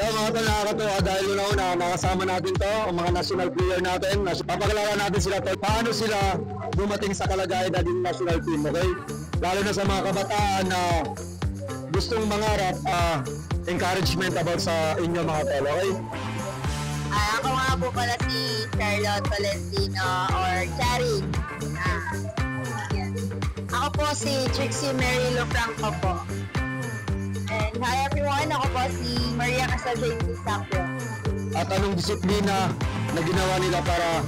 Mga tol, nakakatuwa dahil una-una nakasama natin to, ang mga national player natin. Papakilala natin sila tol, paano sila dumating sa kalagayan na din national team, okay? Lalo na sa mga kabataan na gustong mangarap, encouragement about sa inyo mga tol, okay? Ako nga po pala si Charlotte Tolentino or Chari. Ako po si Trixie Mary Lofranco po. And hi everyone, ako po si Maria Casaldain Sacro. At anong disiplina na ginawa nila para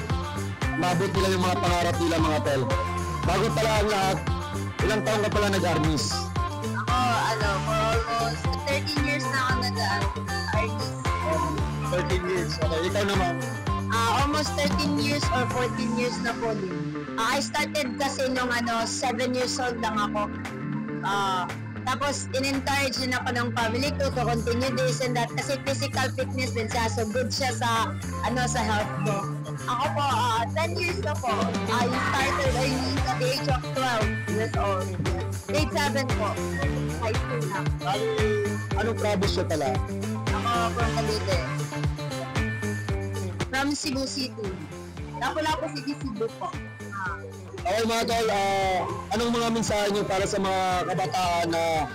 maabot nila yung mga pangarap nila mga tol? Bago pala ang lahat, ilang taon ka pala nag-armies? Ako, for almost 13 years na ako nag-armies. 13 years, okay. Ikaw naman? Almost 13 years or 14 years na po din. I started kasi nung 7 years old lang ako. Tapos in-encourage din ako ng family ko to continue this and that kasi physical fitness din siya, so good siya sa sa health ko. Ako po, 10 years na po. I started early at the age of 12 years old. Grade 7 po. High school na. Anong province siya pala? Ako from Cavite. From Cebu City. Lapu-Lapu City, Cebu po. Okay mga tol, anong mga mensahe nyo para sa mga kabataan na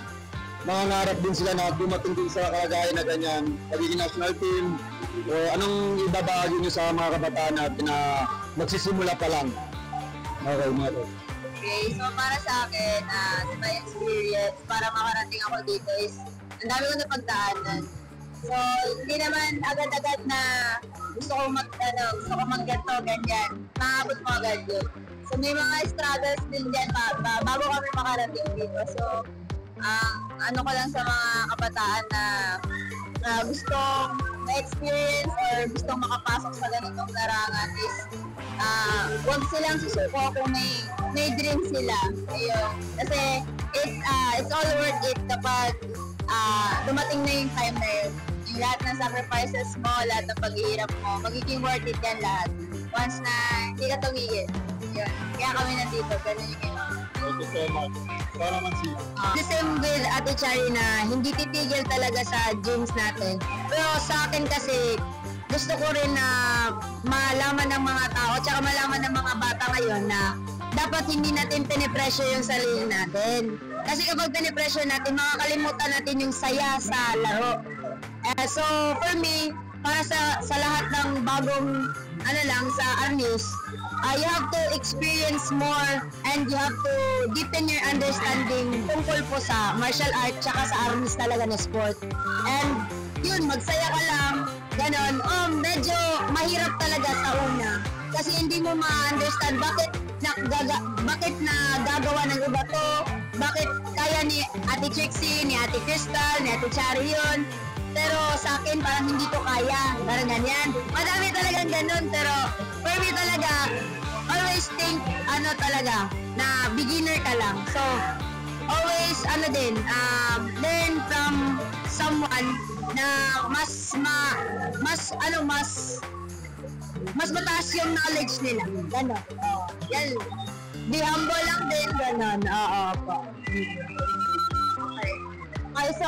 mangangarap din sila na dumating din sa kalagayan na ganyan, pagiging national team, o anong ibabahagi nyo sa mga kabataan natin na magsisimula pa lang? Okay mga tol. Okay, so para sa akin, my experience para makarating ako dito is ang dami ko napagdaanan. So, hindi naman agad-agad na gusto ko mag-ganto, ganyan. Maabot mo agad yun. So, may mga struggles din dyan bago kami makarating dito. So, ano ko lang sa mga kabataan na gustong na-experience or gustong makapasok sa ganitong larangan is huwag silang susuko kung may dream sila. Ayun. Kasi it's all worth it kapag dumating na yung time na yun. Yung lahat ng sacrifices mo, lahat ng paghihirap mo, magiging worth it yan lahat. Once na hindi ka tumigil. Yun. Kaya kami nandito, ganun yung ginawa. Thank you so much. Ikaw naman si... The same with Ate Chari na hindi titigil talaga sa dreams natin. Pero sa akin kasi, gusto ko rin na malaman ng mga tao tsaka malaman ng mga bata ngayon na dapat hindi natin pinipressure yung sarili natin. Kasi kapag pinipressure natin, makakalimutan natin yung saya sa laro. So for me, para sa lahat ng bagong sa armies, you have to experience more and you have to deepen your understanding tungkol po sa martial art tsaka sa armies talaga na sport. And yun, magsaya ka lang, ganon. Medyo mahirap talaga sa una kasi hindi mo ma-understand bakit nagagawa ng iba to, bakit kaya ni Ate Trixie, ni Ate Crystal, ni Ate Chari yun. Pero sa akin, parang hindi ko kaya. Parang ganyan. Madami talagang ganun. Pero for me talaga, always think, talaga, na beginner ka lang. So, always, learn from someone na mas mataas yung knowledge nila. Ganon. Yan. Be humble lang din. Ganon. Oo po. Okay, so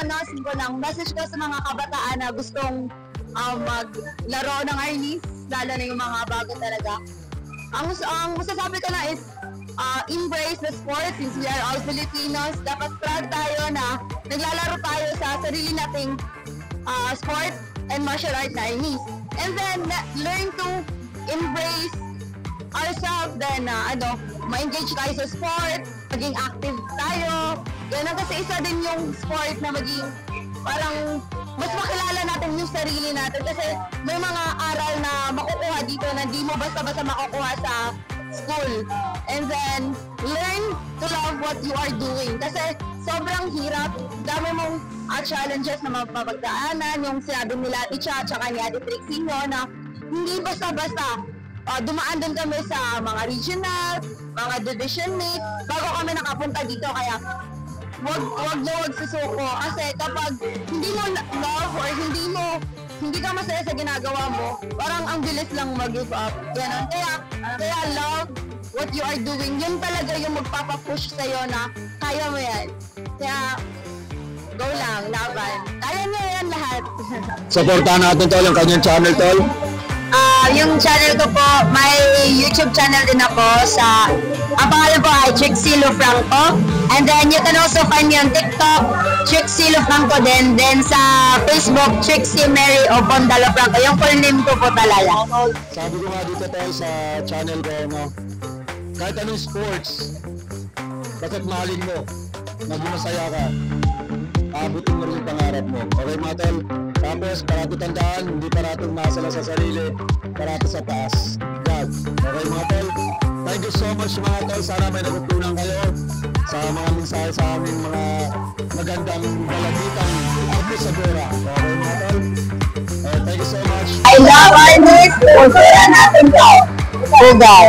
nasin ko lang, message ko sa mga kabataan na gustong maglaro ng armies, lalo na yung mga bago talaga. Ang masasabi ko na is, embrace the sport since we are all Filipinos. Dapat proud tayo na naglalaro tayo sa sarili nating sport and martial art na armies. And then, learn to embrace ourselves, then ma-engage tayo sa sport, maging active tayo. Yan kasi isa din yung sport na maging parang mas makilala natin yung sarili natin kasi may mga aral na makukuha dito na di mo basta-basta makukuha sa school. And then, learn to love what you are doing kasi sobrang hirap. Dami mong challenges na mapapagdaanan, yung sinabi nila Ate Cha, tsaka ni Ate Trixie na hindi basta-basta. Dumaan din kami sa mga regional, mga division mates, bago kami nakapunta dito. Kaya wag susuko kasi kapag hindi mo love or hindi ka masaya sa ginagawa mo, parang ang bilis lang mag-give up. Ganun. Kaya love what you are doing. Yun talaga yung magpapapush sa'yo na kaya mo yan. Kaya Go lang, laban. Kaya niyo yan lahat. Supportahan natin tol yung kanyang channel tol. Yung channel ko po, may YouTube channel din ako sa, ang pangalan po ay Trixie Franco. And then you can also find me on TikTok, Trixie Franco din. Then sa Facebook, Trixie Mary Obondalo Franco. Yung full name ko po talaga. Sabi ko nga dito tol sa channel ko, no? Kahit anong sports, basta't mahalin mo, maging masaya ka, abutin mo rin yung pangarap mo. Okay mga tol? Tapos, parato tandaan, hindi parato umasa lang sa sarili, parato sa taas. God. Okay mga tol? Thank you so much mga tol. Sana may natutunan kayo sa mga mensahe sa aming mga magandang balagitang artisadora. Okay mga tol? Thank you so much. I love artists! Kung natin to. Ugay.